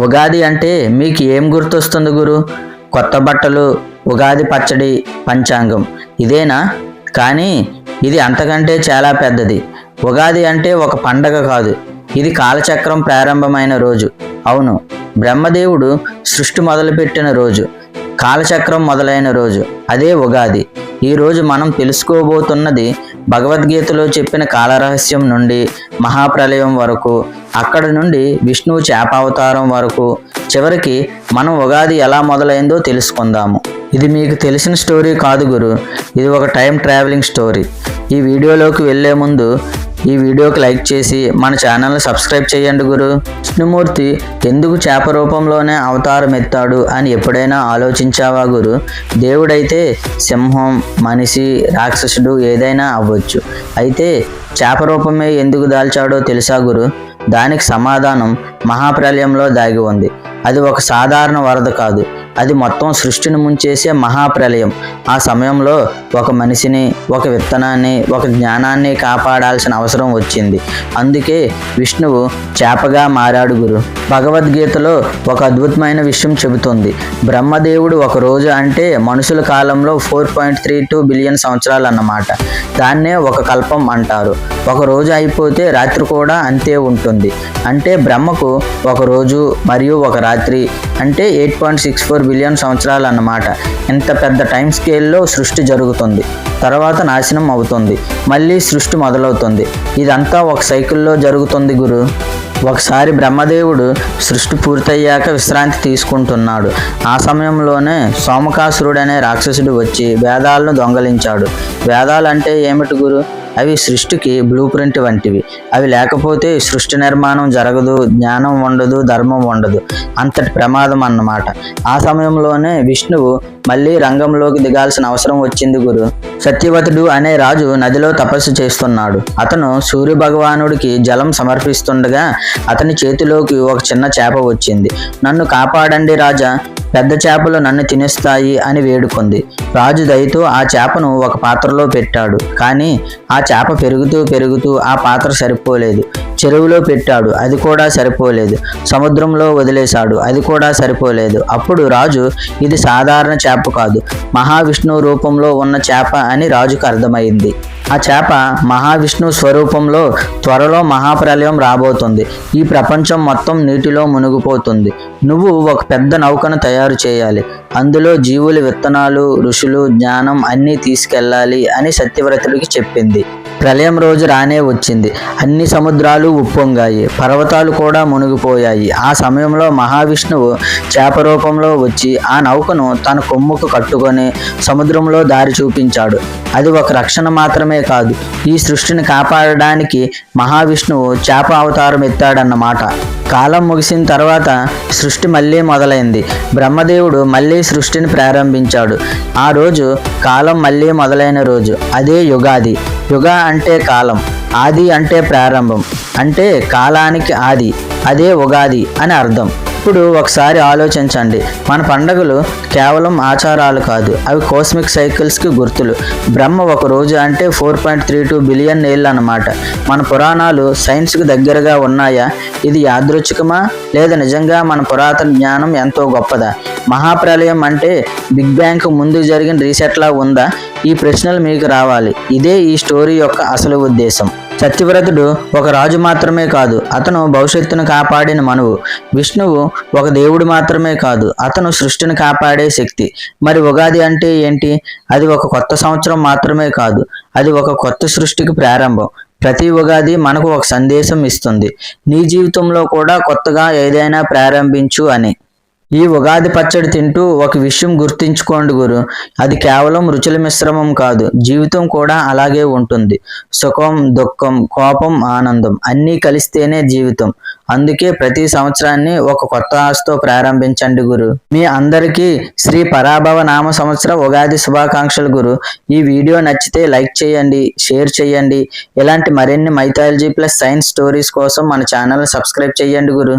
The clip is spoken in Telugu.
ఉగాది అంటే మీకు ఏం గుర్తొస్తుంది గురు? కొత్త బట్టలు, ఉగాది పచ్చడి, పంచాంగం ఇదేనా? కానీ ఇది అంతకంటే చాలా పెద్దది. ఉగాది అంటే ఒక పండగ కాదు, ఇది కాలచక్రం ప్రారంభమైన రోజు. అవును, బ్రహ్మదేవుడు సృష్టి మొదలుపెట్టిన రోజు, కాలచక్రం మొదలైన రోజు, అదే ఉగాది. ఈరోజు మనం తెలుసుకోబోతున్నది భగవద్గీతలో చెప్పిన కాలరహస్యం నుండి మహాప్రలయం వరకు, అక్కడ నుండి విష్ణువు చేపావతారం వరకు, చివరికి మనం ఉగాది ఎలా మొదలైందో తెలుసుకుందాము. ఇది మీకు తెలిసిన స్టోరీ కాదు గురు, ఇది ఒక టైం ట్రావెలింగ్ స్టోరీ. ఈ వీడియోలోకి వెళ్ళే ముందు ఈ వీడియోకి లైక్ చేసి మన ఛానల్ని సబ్స్క్రైబ్ చేయండి గురు. విష్ణుమూర్తి ఎందుకు చేప రూపంలోనే అవతారం ఎత్తాడు అని ఎప్పుడైనా ఆలోచించావా గురు? దేవుడైతే సింహం, మనిషి, రాక్షసుడు ఏదైనా అవ్వచ్చు, అయితే చేప రూపమే ఎందుకు దాల్చాడో తెలుసా గురు? దానికి సమాధానం మహాప్రలయంలో దాగి ఉంది. అది ఒక సాధారణ వరద కాదు, అది మొత్తం సృష్టిని ముంచేసే మహాప్రలయం. ఆ సమయంలో ఒక మనిషిని, ఒక విత్తనాన్ని, ఒక జ్ఞానాన్ని కాపాడాల్సిన అవసరం వచ్చింది. అందుకే విష్ణువు చేపగా మారాడు గురు. భగవద్గీతలో ఒక అద్భుతమైన విషయం చెబుతుంది. బ్రహ్మదేవుడు ఒక రోజు అంటే మనుషుల కాలంలో 4.32 బిలియన్ సంవత్సరాలు అన్నమాట. దాన్నే ఒక కల్పం అంటారు. ఒక రోజు అయిపోతే రాత్రి కూడా అంతే ఉంటుంది. అంటే బ్రహ్మకు ఒక రోజు మరియు ఒక రాత్రి అంటే 8.64 బిలియన్ సంవత్సరాలు అన్నమాట. ఇంత పెద్ద టైం స్కేల్లో సృష్టి జరుగుతుంది, తర్వాత నాశనం అవుతుంది, మళ్ళీ సృష్టి మొదలవుతుంది. ఇదంతా ఒక సైకిల్లో జరుగుతుంది గురు. ఒకసారి బ్రహ్మదేవుడు సృష్టి పూర్తయ్యాక విశ్రాంతి తీసుకుంటున్నాడు. ఆ సమయంలోనే సోమకాసురుడు అనే రాక్షసుడు వచ్చి వేదాలను దొంగలించాడు. వేదాలు అంటే ఏమిటి గురు? అవి సృష్టికి బ్లూ ప్రింట్ వంటివి. అవి లేకపోతే సృష్టి నిర్మాణం జరగదు, జ్ఞానం ఉండదు, ధర్మం ఉండదు. అంతటి ప్రమాదం అన్నమాట. ఆ సమయంలోనే విష్ణువు మళ్ళీ రంగంలోకి దిగాల్సిన అవసరం వచ్చింది గురు. సత్యవతుడు అనే రాజు నదిలో తపస్సు చేస్తున్నాడు. అతను సూర్య భగవానుడికి జలం సమర్పిస్తుండగా అతని చేతిలోకి ఒక చిన్న చేప వచ్చింది. నన్ను కాపాడండి రాజా, పెద్ద చేపలు నన్ను తినేస్తాయి అని వేడుకుంది. రాజు దయతో ఆ చేపను ఒక పాత్రలో పెట్టాడు. కానీ ఆ చేప పెరుగుతూ పెరుగుతూ ఆ పాత్ర సరిపోలేదు. చెరువులో పెట్టాడు, అది కూడా సరిపోలేదు. సముద్రంలో వదిలేశాడు, అది కూడా సరిపోలేదు. అప్పుడు రాజు, ఇది సాధారణ చేప కాదు, మహావిష్ణువు రూపంలో ఉన్న చేప అని రాజుకు అర్థమైంది. ఆ చేప మహావిష్ణువు స్వరూపంలో త్వరలో మహాప్రలయం రాబోతుంది. ఈ ప్రపంచం మొత్తం నీటిలో మునిగిపోతుంది. నువ్వు ఒక పెద్ద నౌకను తయారు చేయాలి, అందులో జీవుల విత్తనాలు, ఋషులు, జ్ఞానం అన్నీ తీసుకెళ్ళాలి అని సత్యవ్రతుడికి చెప్పింది. ప్రళయం రోజు రానే వచ్చింది. అన్ని సముద్రాలు ఉప్పొంగాయి, పర్వతాలు కూడా మునిగిపోయాయి. ఆ సమయంలో మహావిష్ణువు చేప రూపంలో వచ్చి ఆ నౌకను తన కొమ్ముకు కట్టుకొని సముద్రంలో దారి చూపించాడు. అది ఒక రక్షణ మాత్రమే కాదు, ఈ సృష్టిని కాపాడడానికి మహావిష్ణువు చేప అవతారం ఎత్తాడన్నమాట. కాలం ముగిసిన తర్వాత సృష్టి మళ్ళీ మొదలైంది. బ్రహ్మదేవుడు మళ్ళీ సృష్టిని ప్రారంభించాడు. ఆ రోజు కాలం మళ్ళీ మొదలైన రోజు, అదే యుగాది. యుగ అంటే కాలం, ఆది అంటే ప్రారంభం, అంటే కాలానికి ఆది, అదే ఉగాది అని అర్థం. ఇప్పుడు ఒకసారి ఆలోచించండి, మన పండగలు కేవలం ఆచారాలు కాదు, అవి కాస్మిక్ సైకిల్స్కి గుర్తులు. బ్రహ్మ ఒక రోజు అంటే 4.32 బిలియన్ ఏళ్ళు అన్నమాట. మన పురాణాలు సైన్స్కి దగ్గరగా ఉన్నాయా? ఇది యాదృచ్ఛికమా లేదా నిజంగా మన పురాతన జ్ఞానం ఎంతో గొప్పదా? మహాప్రలయం అంటే బిగ్ బ్యాంగ్ ముందు జరిగిన రీసెట్లా ఉందా? ఈ ప్రశ్నలు మీకు రావాలి. ఇదే ఈ స్టోరీ యొక్క అసలు ఉద్దేశం. సత్యవ్రతుడు ఒక రాజు మాత్రమే కాదు, అతను భవిష్యత్తును కాపాడిన మనువు. విష్ణువు ఒక దేవుడు మాత్రమే కాదు, అతను సృష్టిని కాపాడే శక్తి. మరి ఉగాది అంటే ఏంటి? అది ఒక కొత్త సంవత్సరం మాత్రమే కాదు, అది ఒక కొత్త సృష్టికి ప్రారంభం. ప్రతి ఉగాది మనకు ఒక సందేశం ఇస్తుంది, నీ జీవితంలో కూడా కొత్తగా ఏదైనా ప్రారంభించు అని. ఈ ఉగాది పచ్చడి తింటూ ఒక విషయం గుర్తుంచుకోండి గురు, అది కేవలం రుచుల మిశ్రమం కాదు, జీవితం కూడా అలాగే ఉంటుంది. సుఖం, దుఃఖం, కోపం, ఆనందం అన్నీ కలిస్తేనే జీవితం. అందుకే ప్రతి సంవత్సరాన్ని ఒక కొత్త ఆశతో ప్రారంభించండి గురు. మీ అందరికీ శ్రీ పరాభవ నామ సంవత్సర ఉగాది శుభాకాంక్షలు గురు. ఈ వీడియో నచ్చితే లైక్ చేయండి, షేర్ చేయండి. ఇలాంటి మరిన్ని మైథాలజీ ప్లస్ సైన్స్ స్టోరీస్ కోసం మన ఛానల్ సబ్స్క్రైబ్ చేయండి గురు.